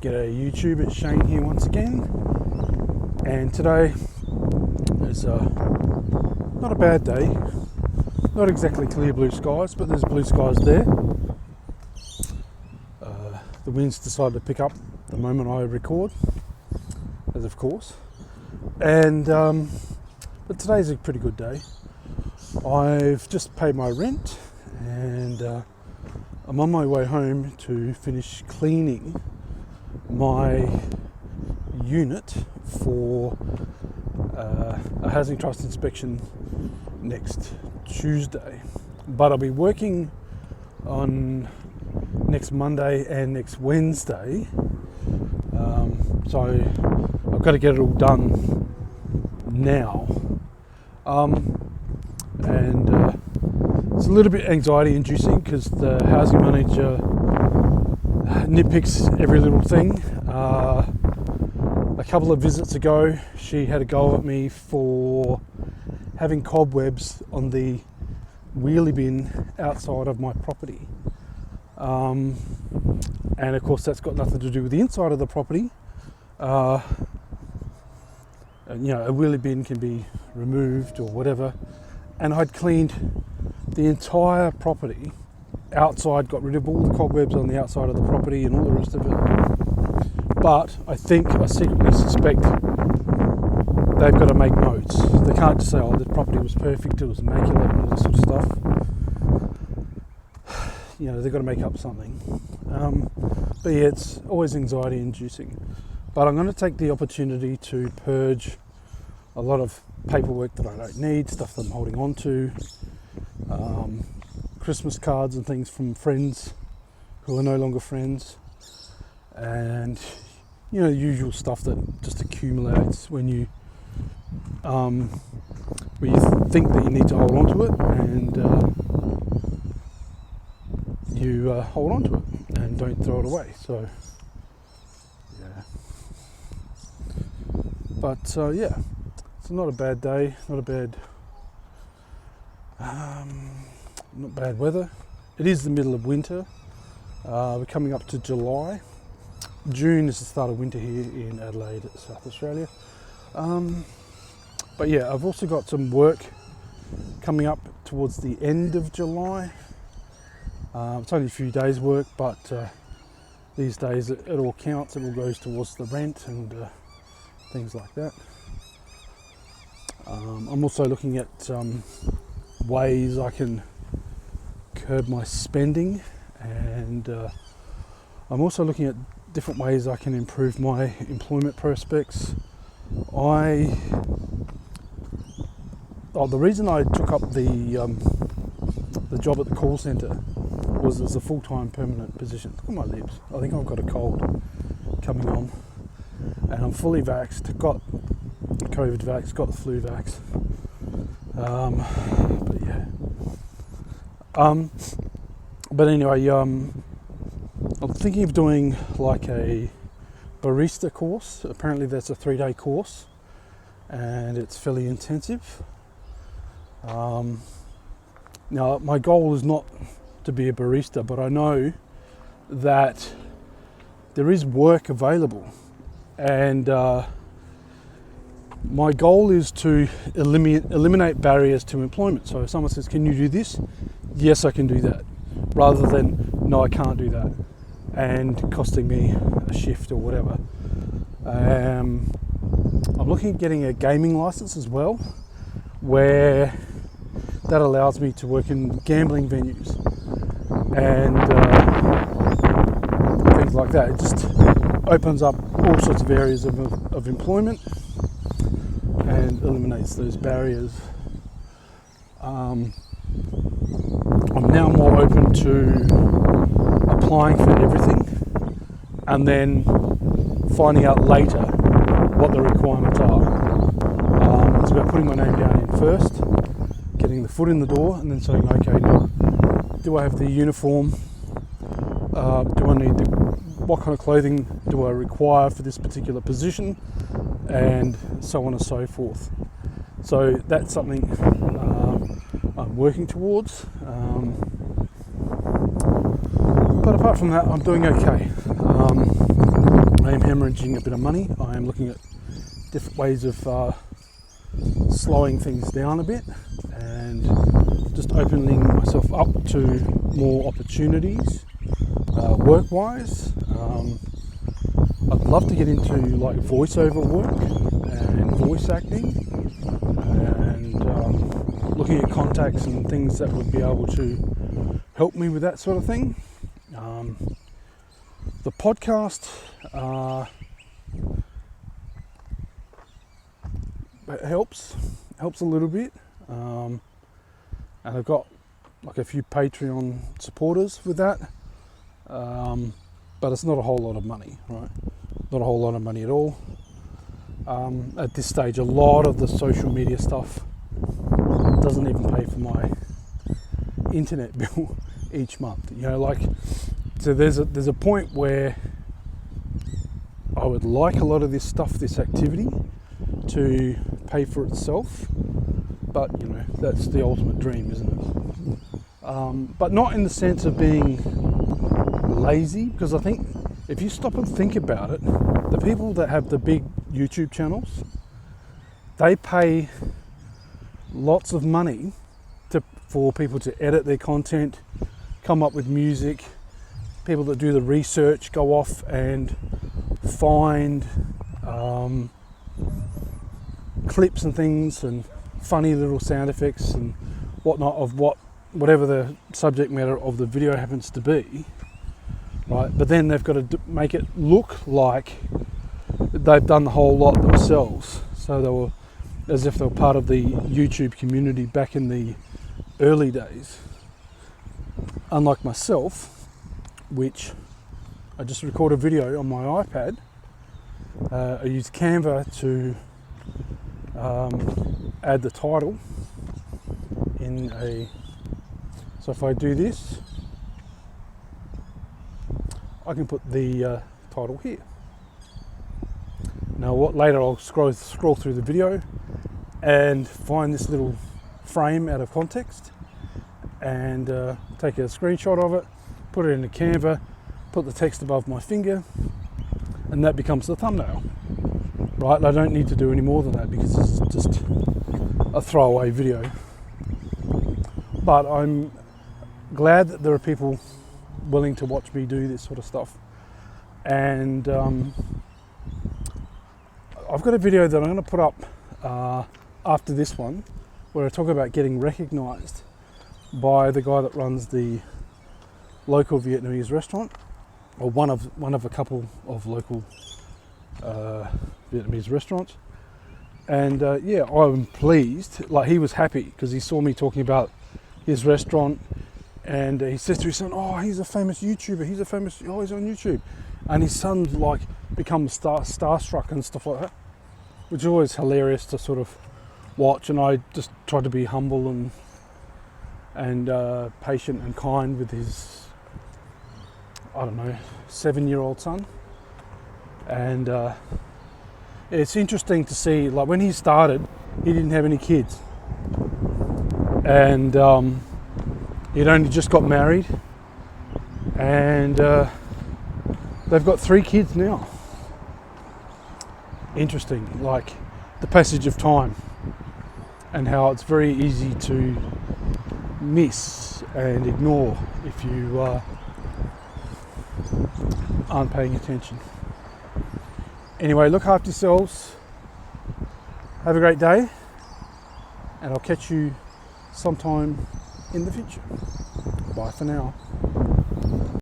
G'day YouTube, it's Shane here once again, and today is not a bad day. Not exactly clear blue skies, but there's blue skies there. The winds decided to pick up the moment I record, as of course, and but today's a pretty good day. I've just paid my rent and I'm on my way home to finish cleaning my unit for a housing trust inspection next Tuesday, but I'll be working on next Monday and next Wednesday, so I've got to get it all done now, and it's a little bit anxiety inducing because the housing manager nitpicks every little thing. A couple of visits ago, she had a go at me for having cobwebs on the wheelie bin outside of my property. And of course that's got nothing to do with the inside of the property. And, you know, a wheelie bin can be removed or whatever. And I'd cleaned the entire property outside, got rid of all the cobwebs on the outside of the property and all the rest of it. But I secretly suspect they've got to make notes. They can't just say, oh, the property was perfect, it was immaculate and all this sort of stuff. You know, they've got to make up something. But yeah, it's always anxiety inducing. But I'm going to take the opportunity to purge a lot of paperwork that I don't need, stuff that I'm holding on to, Christmas cards and things from friends who are no longer friends, and you know, the usual stuff that just accumulates when you think that you need to hold on to it, and you hold on to it and don't throw it away. So yeah, but yeah, it's not a bad day, not bad weather. It is the middle of winter. We're coming up to July. June is the start of winter here in Adelaide, South Australia. But yeah, I've also got some work coming up towards the end of July. It's only a few days work, but these days it all counts. It all goes towards the rent and things like that. I'm also looking at ways I can curb my spending, and I'm also looking at different ways I can improve my employment prospects. The reason I took up the job at the call centre was as a full-time permanent position. Look at my lips. I think I've got a cold coming on, and I'm fully vaxxed. Got COVID vax, got the flu vax. But yeah. But anyway, I'm thinking of doing like a barista course. Apparently that's a 3-day course and it's fairly intensive. Now my goal is not to be a barista, but I know that there is work available, and my goal is to eliminate barriers to employment. So if someone says, can you do this? Yes, I can do that. Rather than, no, I can't do that, and costing me a shift or whatever. I'm looking at getting a gaming license as well, where that allows me to work in gambling venues and things like that. It just opens up all sorts of areas of employment and eliminates those barriers. I'm now more open to applying for everything and then finding out later what the requirements are. It's about putting my name down in first, getting the foot in the door, and then saying, okay, now, do I have the uniform? Do I need what kind of clothing do I require for this particular position? And so on and so forth. So that's something I'm working towards. But apart from that, I'm doing okay. hemorrhaging a bit of money. I am looking at different ways of slowing things down a bit and just opening myself up to more opportunities work-wise. I'd love to get into like voiceover work and voice acting, and looking at contacts and things that would be able to help me with that sort of thing. The podcast helps a little bit, and I've got like a few Patreon supporters with that, but it's not a whole lot of money, right? Not a whole lot of money at all. At this stage, a lot of the social media stuff doesn't even pay for my internet bill each month. You know, like, so there's a point where I would like a lot of this stuff, this activity, to pay for itself, but you know, that's the ultimate dream, isn't it? But not in the sense of being lazy, because I think if you stop and think about it, the people that have the big YouTube channels, they pay lots of money for people to edit their content, come up with music, people that do the research, go off and find clips and things and funny little sound effects and whatnot of whatever the subject matter of the video happens to be, right? But then they've got to make it look like they've done the whole lot themselves, so they were as if they were part of the YouTube community back in the early days. Unlike myself, which I just record a video on my iPad. I use Canva to add the title in so if I do this, I can put the title here. Now later I'll scroll through the video and find this little frame out of context and take a screenshot of it, put it into Canva, put the text above my finger, and that becomes the thumbnail. Right, I don't need to do any more than that because it's just a throwaway video. But I'm glad that there are people willing to watch me do this sort of stuff. And I've got a video that I'm going to put up after this one, where I talk about getting recognised by the guy that runs the local Vietnamese restaurant, or one of a couple of local Vietnamese restaurants. And yeah, I'm pleased. Like, he was happy because he saw me talking about his restaurant, and he says to his son, "Oh, he's a famous YouTuber. He's on YouTube." And his son's like become starstruck and stuff like that, which is always hilarious to sort of watch. And I just try to be humble and patient and kind with his, I don't know, 7-year-old son. And it's interesting to see, like, when he started, he didn't have any kids, and he'd only just got married, and they've got 3 kids now. Interesting, like the passage of time and how it's very easy to miss and ignore if you aren't paying attention. Anyway, look after yourselves, have a great day, and I'll catch you sometime in the future. Bye for now.